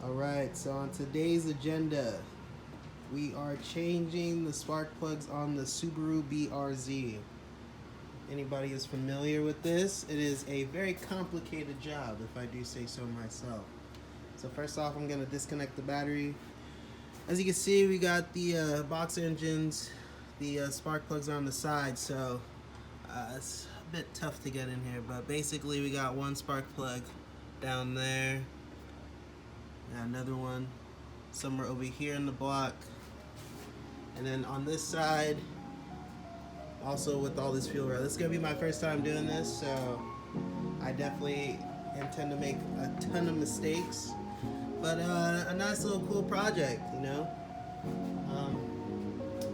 Alright, so on today's agenda, we are changing the spark plugs on the Subaru BRZ. Anybody is familiar with this? It is a very complicated job, if I do say so myself. So first off, I'm going to disconnect the battery. As you can see, we got the box engines, the spark plugs on the side, so it's a bit tough to get in here, but basically we got one spark plug down there. Another one somewhere over here in the block, and then on this side also with all this fuel rail. This is gonna be my first time doing this, so I definitely intend to make a ton of mistakes, but a nice little cool project, you know.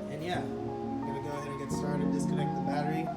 And yeah, I'm gonna go ahead and get started. Disconnect the battery.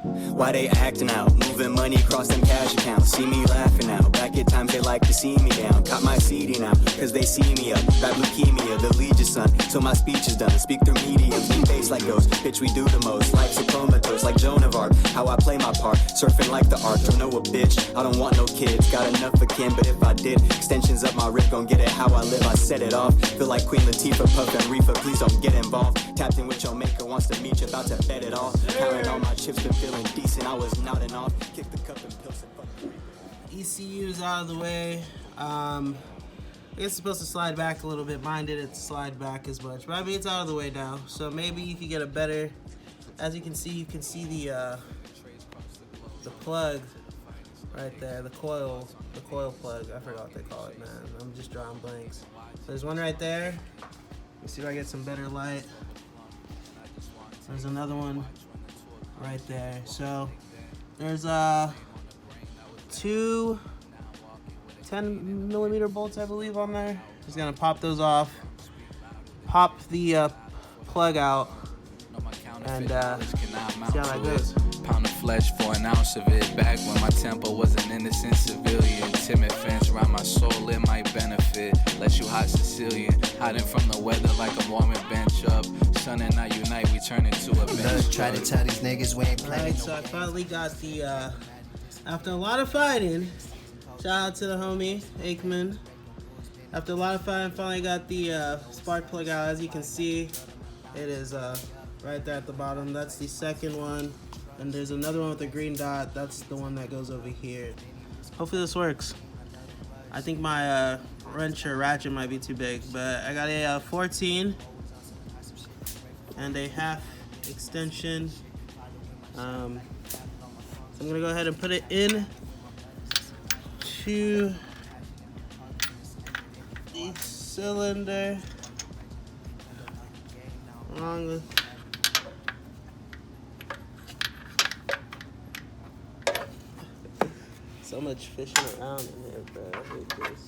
Why they acting out, moving money across them cash accounts. See me laughing out, back at times they like to see me down. Caught my CD now, cause they see me up. Got leukemia, the lead your son, so my speech is done. Speak through mediums, deep bass like ghosts. Bitch, we do the most, life's a comatose like Joan of Arc. How I play my part, surfing like the arc. Don't know a bitch, I don't want no kids. Got enough for kin, but if I did, extensions up my rip, gon' get it how I live. I set it off, feel like Queen Latifah, Puff and Reefer. Please don't get involved. Tapped in with your maker, wants to meet you, about to bet it all. Counting all my chips, been feeling decent. I was nodding off, kick the cup and pills and fuck. ECU's out of the way. It's supposed to slide back a little bit. Mine didn't slide back as much, but I mean it's out of the way now. So maybe you can get a better. As you can see the plug right there, the coil plug. I forgot what they call it, man. I'm just drawing blanks. So there's one right there. Let's see if I get some better light. There's another one right there. So there's two 10mm bolts, I believe, on there. Just gonna pop those off, pop the plug out, and see how that goes. Pound of flesh for an ounce of it. Back when my tempo was an innocent civilian. Timid fence around my soul, it might benefit. Let you hot Sicilian, hiding from the weather like a warming bench up. Sun and night unite, we turn into a bench. Try to tell these niggas we ain't playing. Alright, so I finally got the, after a lot of fighting, shout out to the homie, Aikman. After a lot of fighting, finally got the spark plug out. As you can see, it is right there at the bottom. That's the second one. And there's another one with a green dot. That's the one that goes over here. Hopefully this works. I think my wrench or ratchet might be too big, but I got a 14 and a half extension. So I'm gonna go ahead and put it in to the cylinder along with so much fishing around in here, bro. I hate this.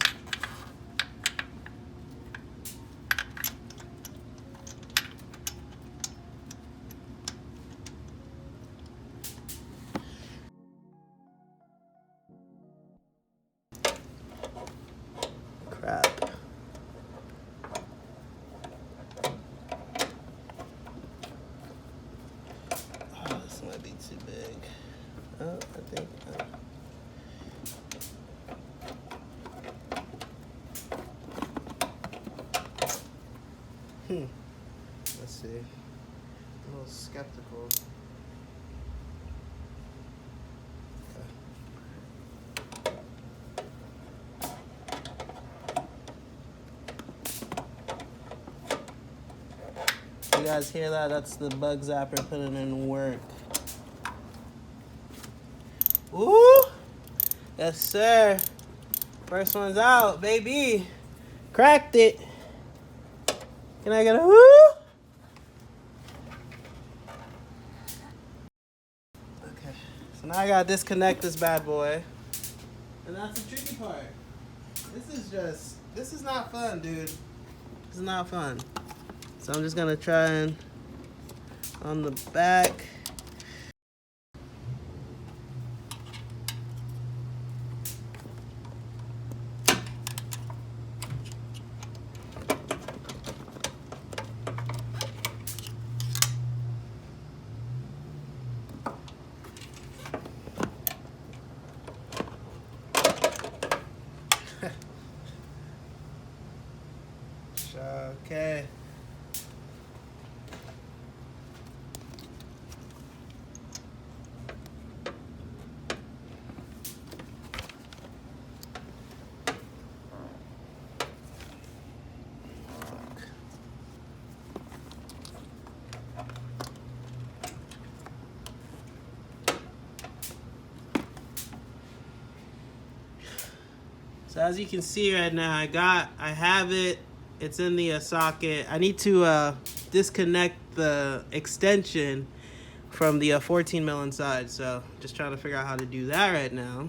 Crap. Oh, this might be too big. Oh, I think. Let's see. I'm a little skeptical. You guys hear that? That's the bug zapper putting in work. Ooh! Yes, sir. First one's out, baby. Cracked it. Can I get a woo? Okay. So now I gotta disconnect this bad boy. And that's the tricky part. This is not fun, dude. This is not fun. So I'm just gonna try and on the back. Okay. So as you can see right now, I have it. It's in the socket. I need to disconnect the extension from the 14 mil inside. So just trying to figure out how to do that right now.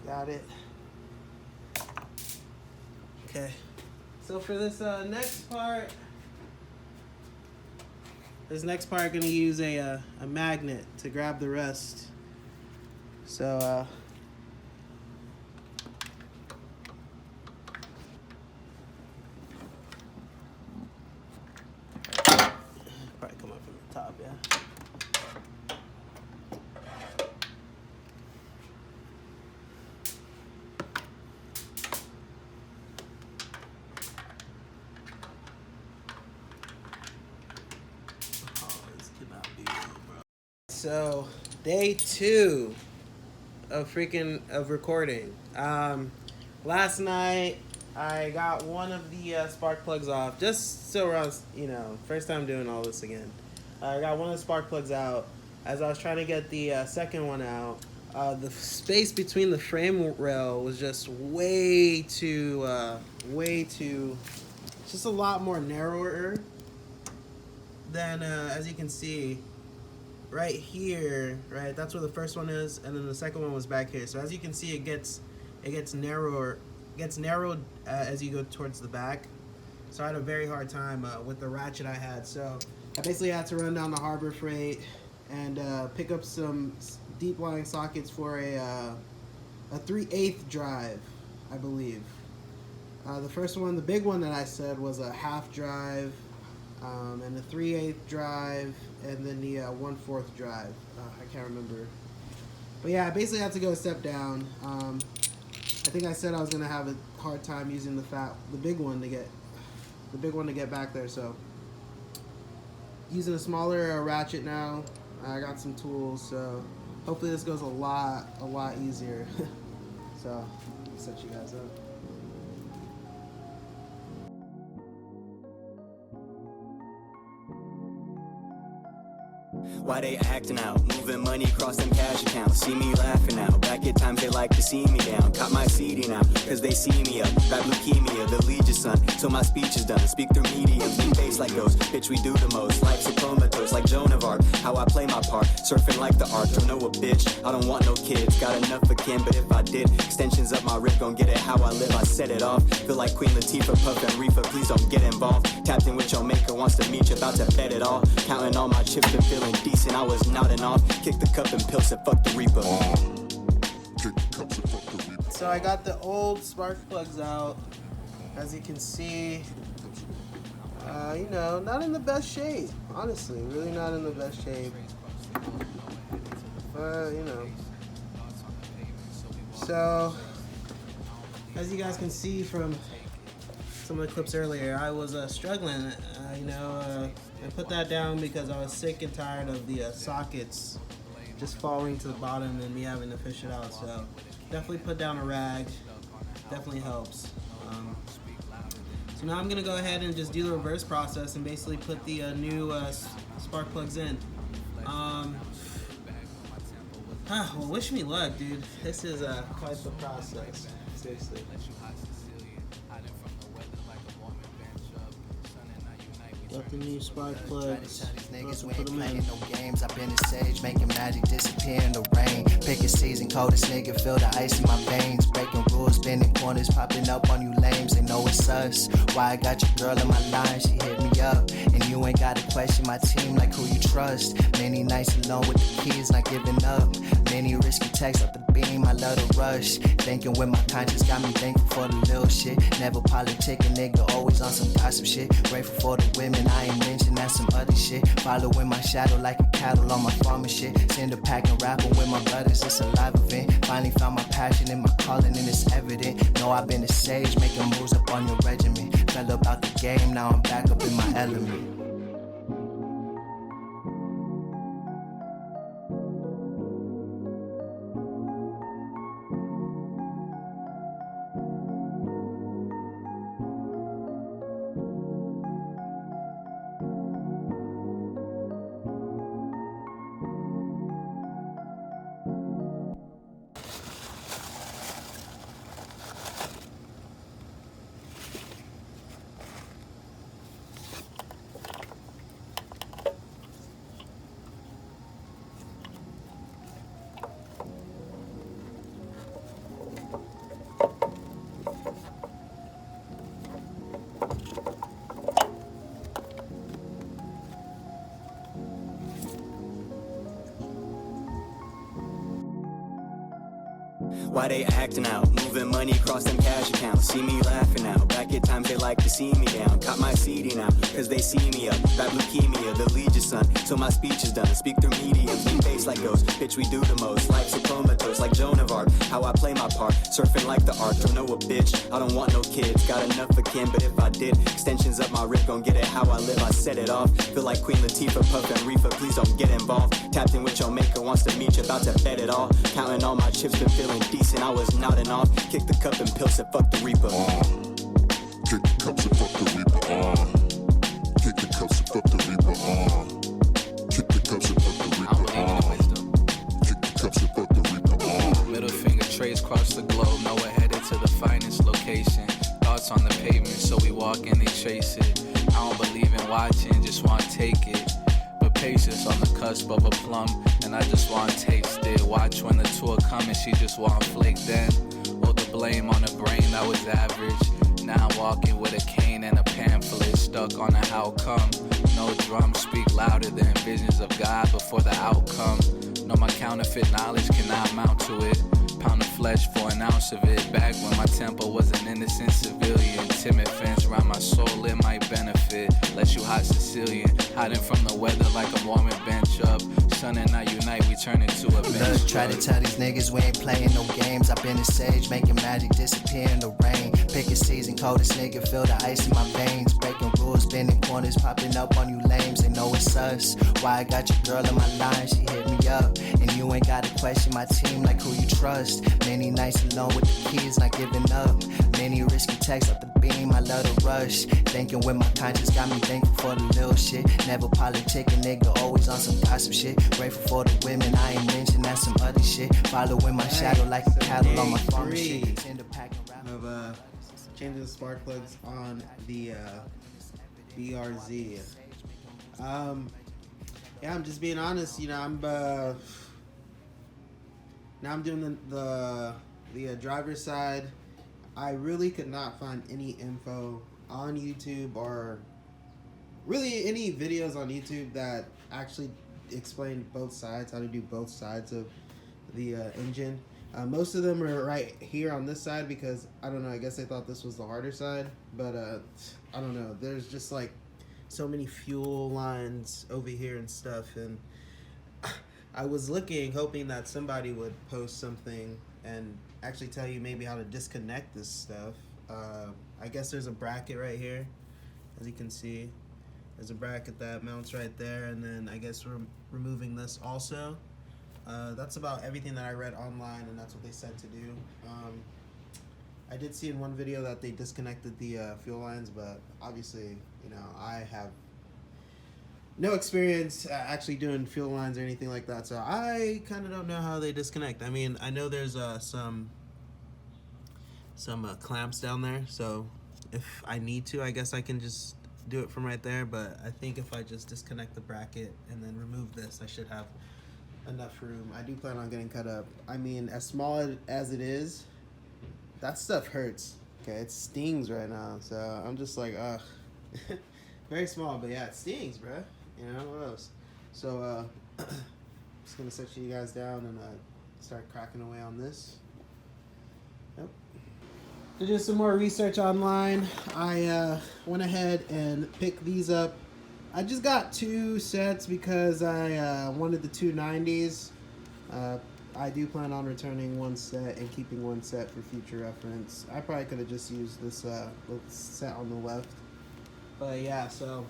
Got it. Okay, so for this next part, I'm gonna use a magnet to grab the rest. So probably come up from the top, yeah. So day 2 of recording. Last night I got one of the spark plugs off, just so around, first time doing all this again. I got one of the spark plugs out. As I was trying to get the second one out, the space between the frame rail was just way too, just a lot more narrower than, as you can see, right here, right? That's where the first one is, and then the second one was back here. So as you can see, it gets narrowed as you go towards the back. So I had a very hard time with the ratchet I had. So I basically had to run down to Harbor Freight and pick up some deep line sockets for a 3/8 drive, I believe. The first one, the big one that I said, was a half drive. And the 3/8 drive, and then the 1/4 drive. I can't remember, but yeah, I basically had to go a step down. I think I said I was gonna have a hard time using the big one to get back there. So using a smaller ratchet now. I got some tools, so hopefully this goes a lot easier. So I'll set you guys up. Why they acting out? Moving money across them cash accounts. See me laughing out. Back at times they like to see me down. Caught my CD now, cause they see me up. Got leukemia, the legion son. So my speech is done. Speak through mediums, be bass like ghosts. Bitch, we do the most. Life's a comatose, like Joan of Arc. How I play my part, surfing like the arc. Don't know a bitch, I don't want no kids. Got enough for kin, but if I did, extensions up my rib, gon' get it how I live. I set it off. Feel like Queen Latifah, Puff and Reefer. Please don't get involved. Tapped in with your maker, wants to meet you, about to bet it all. Counting all my chips and feeling decent. I was nodding off. Kick the cup and pills and fuck the reaper. So I got the old spark plugs out. As you can see, not in the best shape. Honestly, really not in the best shape. So as you guys can see from some of the clips earlier, I was struggling. I put that down because I was sick and tired of the sockets just falling to the bottom and me having to fish it out. So definitely put down a rag. Definitely helps. So now I'm gonna go ahead and just do the reverse process and basically put the new spark plugs in. Well, wish me luck, dude. This is quite the process. Seriously. Got the new spark plugs. Niggas we ain't playing no games. I've been a sage, making magic disappear in the rain. Pick a season, coldest nigga, feel the ice in my veins. Breaking rules, bending corners, popping up on you lames. They know it's us. Why I got your girl in my line? She hit me me up. And you ain't gotta question my team like who you trust. Many nights alone with the keys, not giving up. Many risky texts up the beam, I love the rush. Thinking with my conscience got me thankful for the little shit. Never politicking, nigga, always on some gossip shit. Grateful for the women I ain't mentioned, that's some other shit. Following my shadow like a cattle on my farm and shit. Send a pack and rapping with my brothers, it's a live event. Finally found my passion and my calling and it's evident. Know I've been a sage, making moves up on your regimen. Fell about the game, now I'm back up in my element. Why they acting out? Moving money across them cash accounts. See me laughing now. Back at times they like to see me down. Caught my CD now, cause they see me up. Rap leukemia, the Legion's son. So my speech is done. Speak through mediums. We face like ghosts. Bitch, we do the most. Life's a comatose like Joan of Arc. How I play my part. Surfing like the arc. Don't know a bitch. I don't want no kids. Got enough for kin, but if I did, extensions up my rip. Gon' get it how I live. I set it off. Feel like Queen Latifah, Puff and Reefer. Please don't get involved. Tapped in with your maker. Wants to meet you. About to bet it all. Counting all my chips. Been feeling decent. I was nodding off. Kick the cup and pills and fuck the Reaper. Kick the cups and fuck the Reaper. Kick the cups and fuck the Reaper. Kick the cups and fuck the Reaper. Kick the cups and fuck the Reaper. Middle finger trace across the globe. Know we're headed to the finest location. Thoughts on the pavement, so we walk and they chase it. I don't believe in watching, just want to take it. But patience on the cusp of a plum, and I just want to taste it. Watch when the tour come and she just want to flake then. Hold the blame on the brain that was average. Now I'm walking with a cane and a pamphlet, stuck on a how come. No drums speak louder than visions of God before the outcome. No, my counterfeit knowledge cannot amount to it. Pound of flesh for an ounce of it. Back when my temple was an innocent civilian. Timid fence around my soul, it might benefit. Let you hot Sicilian, hiding from the weather like a warming bench up. Sun and night unite, we turn into a bench. Look, try to tell these niggas we ain't playing no games. I've been a sage, making magic disappear in the rain. Pick a season, coldest nigga, feel the ice in my veins. Breaking rules, bending corners, popping up on you lames. They know it's us. Why I got your girl in my line, she hit me up. And you ain't gotta question my team like who you trust. Many nights alone with the keys, not giving up. Many risky texts up the beam, I love the rush. Thinking with my conscience got me thankful for the little shit. Never politicking, nigga, always on some gossip shit. Grateful for the women I ain't mentioned, that's some other shit. Following my shadow like a cattle on my farm and shit. Send a pack and rap. Of changing the spark plugs on the BRZ. Yeah, I'm just being honest. You know, now I'm doing the driver's side. I really could not find any info on YouTube or really any videos on YouTube that actually explained both sides, how to do both sides of the engine. Most of them are right here on this side because, I don't know, I guess they thought this was the harder side, but I don't know. There's just like so many fuel lines over here and stuff, and I was looking, hoping that somebody would post something and actually tell you maybe how to disconnect this stuff. I guess there's a bracket right here, as you can see. There's a bracket that mounts right there, and then I guess we're removing this also. That's about everything that I read online, and that's what they said to do. I did see in one video that they disconnected the fuel lines, but obviously, you know, I have no experience actually doing fuel lines or anything like that, so I kind of don't know how they disconnect. I mean, I know there's some clamps down there, so if I need to, I guess I can just do it from right there, but I think if I just disconnect the bracket and then remove this, I should have enough room. I do plan on getting cut up. I mean, as small as it is, that stuff hurts. Okay, it stings right now, so I'm just like, ugh. Very small, but yeah, it stings, bruh. You know, what else? So, just gonna set you guys down and start cracking away on this. Yep. To do some more research online, I went ahead and picked these up. I just got 2 sets because I wanted the 290s. I do plan on returning 1 set and keeping 1 set for future reference. I probably could have just used this set on the left. But yeah, so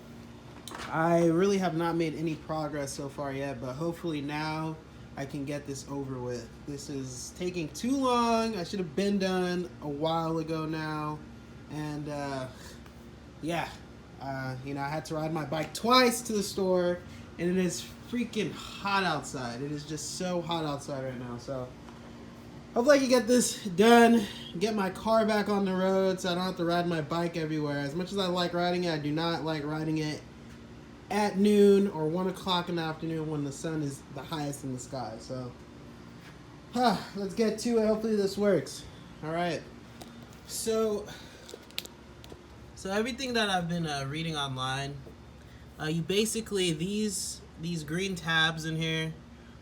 I really have not made any progress so far yet, but hopefully now I can get this over with. This is taking too long. I should have been done a while ago now. And yeah, you know, I had to ride my bike twice to the store, and it is freaking hot outside. It is just so hot outside right now. So hopefully I can get this done, get my car back on the road so I don't have to ride my bike everywhere. As much as I like riding it, I do not like riding it at noon or 1 o'clock in the afternoon when the sun is the highest in the sky. So let's get to it. Hopefully this works. All right. So everything that I've been reading online, you basically, these green tabs in here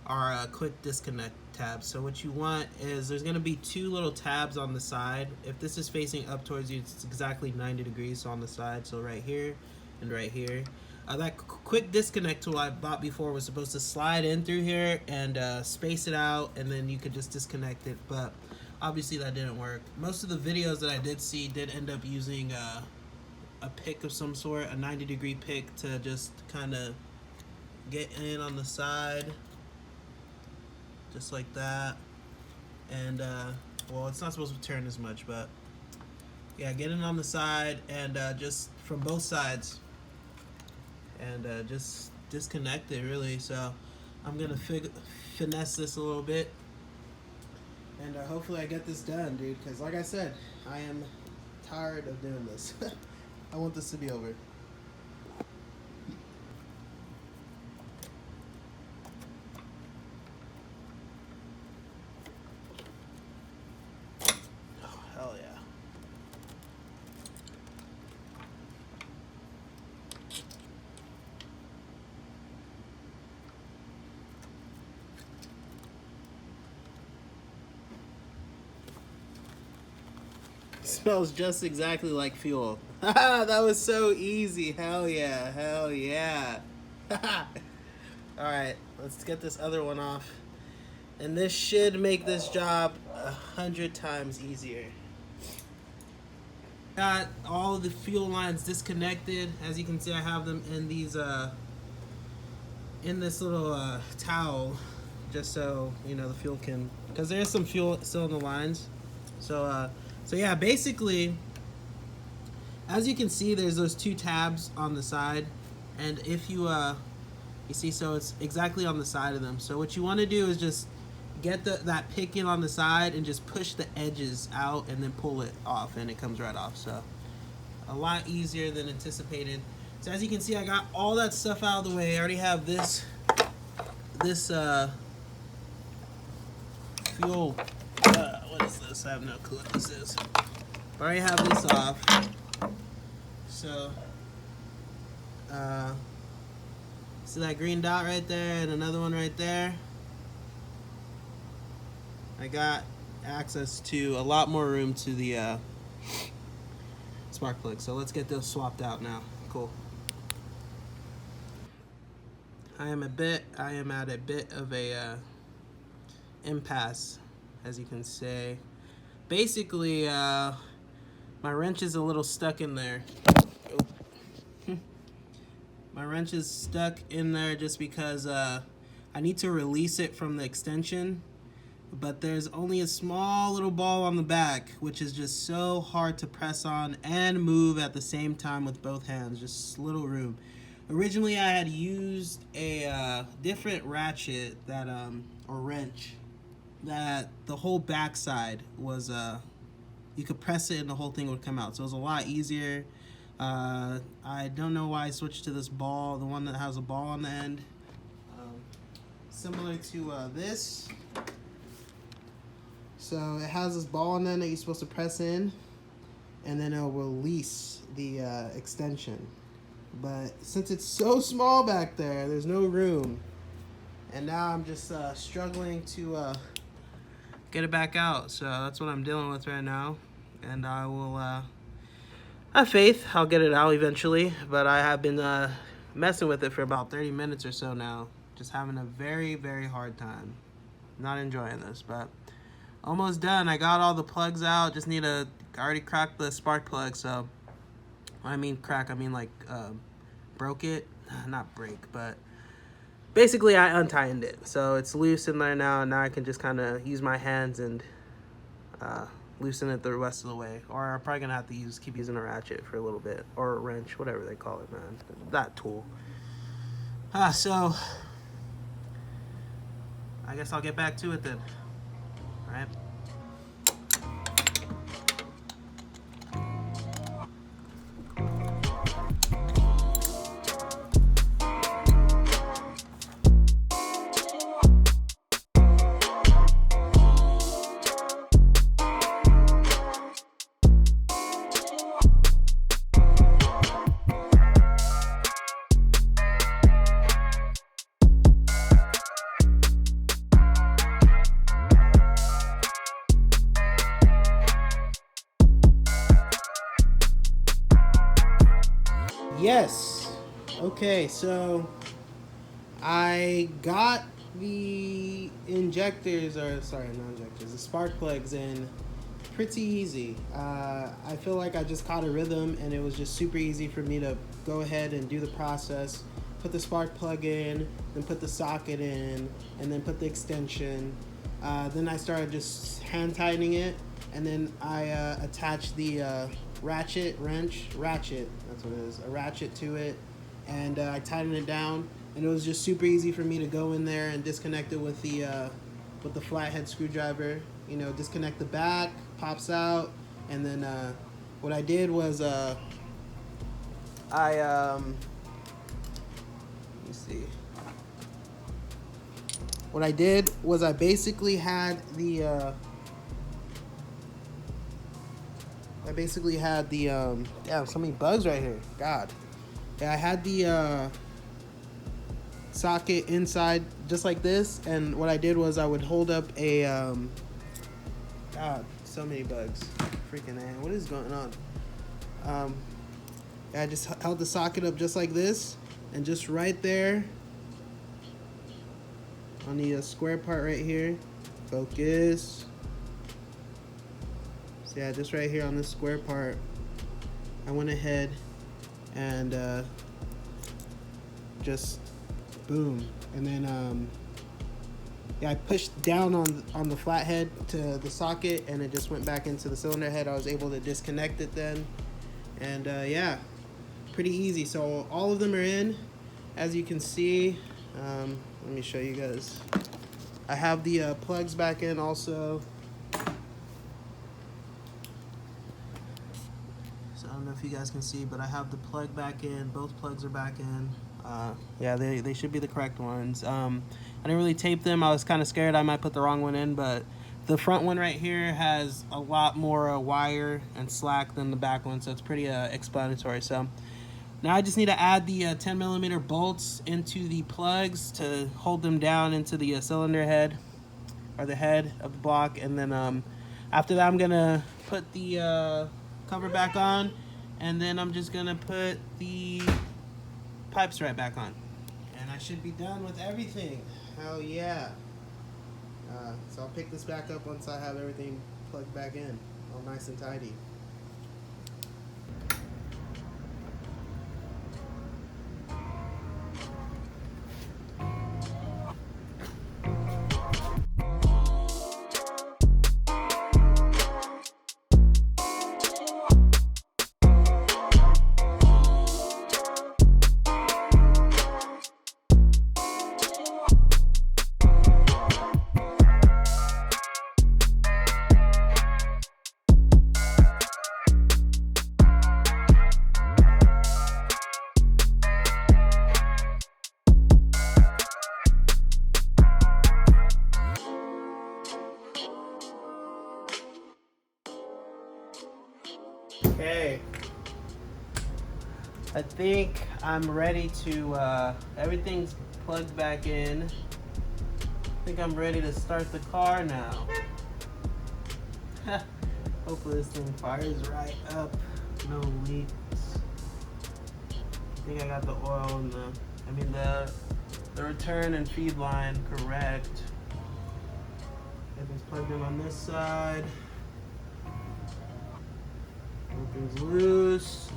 are quick disconnect tabs. So what you want is there's going to be 2 little tabs on the side. If this is facing up towards you, it's exactly 90 degrees on the side. So right here and right here. That quick disconnect tool I bought before was supposed to slide in through here and space it out, and then you could just disconnect it. But obviously that didn't work. Most of the videos that I did see did end up using a pick of some sort, a 90-degree pick, to just kind of get in on the side, just like that. And well, it's not supposed to turn as much, but yeah, get in on the side and just from both sides, and just disconnect it, really. So I'm gonna finesse this a little bit, and hopefully I get this done, dude, because like I said, I am tired of doing this. I want this to be over. Oh, hell yeah. Smells just exactly like fuel. That was so easy. Hell yeah. Hell yeah. Alright, let's get this other one off. And this should make this job 100 times easier. Got all the fuel lines disconnected. As you can see, I have them in these in this little towel, just so you know the fuel can, because there is some fuel still in the lines. So yeah, basically, as you can see, there's those 2 tabs on the side, and if you see, so it's exactly on the side of them. So what you want to do is just get that pick in on the side and just push the edges out and then pull it off, and it comes right off. So a lot easier than anticipated. So as you can see, I got all that stuff out of the way. I already have this fuel. What is this? I have no clue what this is. I already have this off. So, see that green dot right there and another one right there? I got access to a lot more room to the spark plug. So let's get those swapped out now. Cool. I am at a bit of a impasse, as you can see. Basically, my wrench is a little stuck in there. My wrench is stuck in there just because I need to release it from the extension, but there's only a small little ball on the back, which is just so hard to press on and move at the same time with both hands. Just little room. Originally, I had used a different ratchet that or wrench that the whole backside was you could press it and the whole thing would come out, so it was a lot easier. I don't know why I switched to this ball, the one that has a ball on the end, similar to this. So it has this ball on the end that you're supposed to press in, and then it'll release the extension But since it's so small back there, there's no room. And now I'm just struggling to get it back out. So that's what I'm dealing with right now. And I will have faith I'll get it out eventually. But I have been messing with it for about 30 minutes or so now. Just having a very, very hard time. Not enjoying this, but almost done. I got all the plugs out. Just need to, I already cracked the spark plug. So when I mean crack, I mean like broke it. Not break, but basically I untightened it. So it's loose in there now. And now I can just kind of use my hands and loosen it the rest of the way. Or I'm probably going to have to keep using a ratchet for a little bit. Or a wrench, whatever they call it, man. That tool. So I guess I'll get back to it then. All right. Yes. Okay, so I got the injectors, or sorry, not injectors, the spark plugs in pretty easy. I feel like I just caught a rhythm and it was just super easy for me to go ahead and do the process, put the spark plug in, then put the socket in, and then put the extension. Then I started just hand tightening it, and then I attached the ratchet, that's what it is, a ratchet to it, and I tightened it down, and it was just super easy for me to go in there and disconnect it with the flathead screwdriver. You know, disconnect the back, pops out, and then what I did was let me see. What I did was I basically had the damn, so many bugs right here. God. Yeah, I had the socket inside just like this, and what I did was I would hold up a God, so many bugs. Freaking man, what is going on? Yeah, I just held the socket up just like this, and just right there on the square part right here, focus. So yeah, just right here on this square part, I went ahead and just boom, and then yeah, I pushed down on the flathead to the socket, and it just went back into the cylinder head. I was able to disconnect it then, and yeah, pretty easy. So all of them are in, as you can see. Let me show you guys. I have the plugs back in also. So I don't know if you guys can see, but I have the plug back in. Both plugs are back in. Yeah, they should be the correct ones. I didn't really tape them. I was kind of scared I might put the wrong one in, but the front one right here has a lot more wire and slack than the back one, so it's pretty explanatory. So now I just need to add the 10mm bolts into the plugs to hold them down into the cylinder head, or the head of the block, and then after that I'm gonna put the cover back on, and then I'm just gonna put the pipes right back on, and I should be done with everything. Hell yeah. So I'll pick this back up once I have everything plugged back in, all nice and tidy. I think I'm ready to, everything's plugged back in. I think I'm ready to start the car now. Hopefully this thing fires right up, no leaks. I think I got the oil and the return and feed line correct. Everything's plugged in on this side. Everything's loose.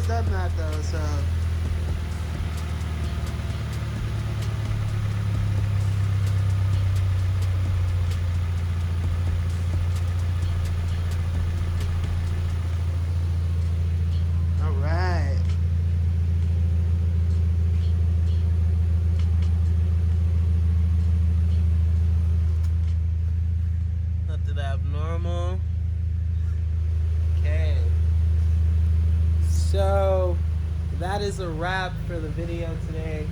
Done that though, so all right. Nothing abnormal. Okay. So that is a wrap for the video today.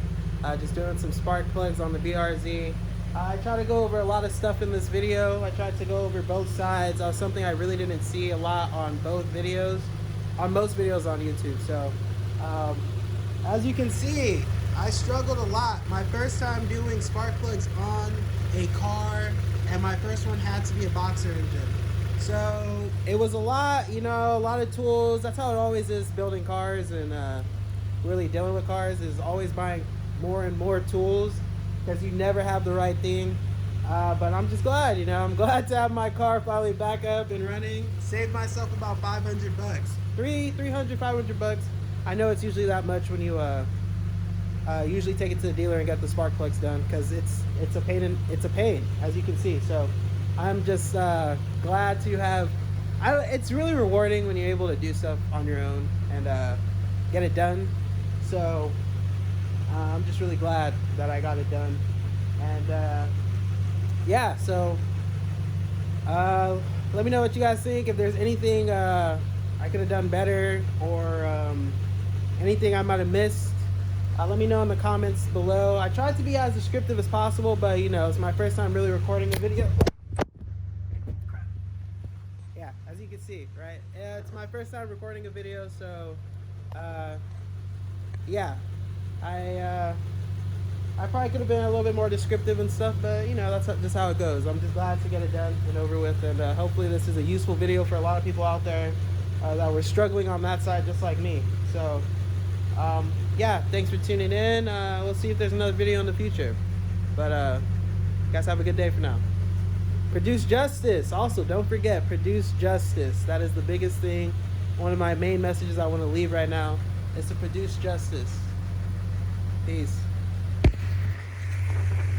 Just doing some spark plugs on the BRZ. I try to go over a lot of stuff in this video. I tried to go over both sides. Something I really didn't see a lot on both videos, on most videos on YouTube. So as you can see, I struggled a lot. My first time doing spark plugs on a car, and my first one had to be a boxer engine. So it was a lot, you know, a lot of tools. That's how it always is building cars and really dealing with cars, is always buying more and more tools because you never have the right thing. But I'm just glad, you know, I'm glad to have my car finally back up and running. Saved myself about 500 bucks. 300, 500 bucks. I know it's usually that much when you usually take it to the dealer and get the spark plugs done, because it's a pain, as you can see. So I'm just glad to have, it's really rewarding when you're able to do stuff on your own and get it done. So I'm just really glad that I got it done. And yeah, so let me know what you guys think. If there's anything I could have done better, or anything I might have missed, let me know in the comments below. I tried to be as descriptive as possible, but you know, it's my first time really recording a video. Yeah, as you can see, right? It's my first time recording a video, so yeah, I probably could have been a little bit more descriptive and stuff, but you know, that's just how it goes. I'm just glad to get it done and over with, and hopefully this is a useful video for a lot of people out there that were struggling on that side just like me. So yeah, thanks for tuning in. We'll see if there's another video in the future, but guys, have a good day for now. Produce justice. Also, don't forget, produce justice. That is the biggest thing. One of my main messages I want to leave right now is to produce justice. Peace.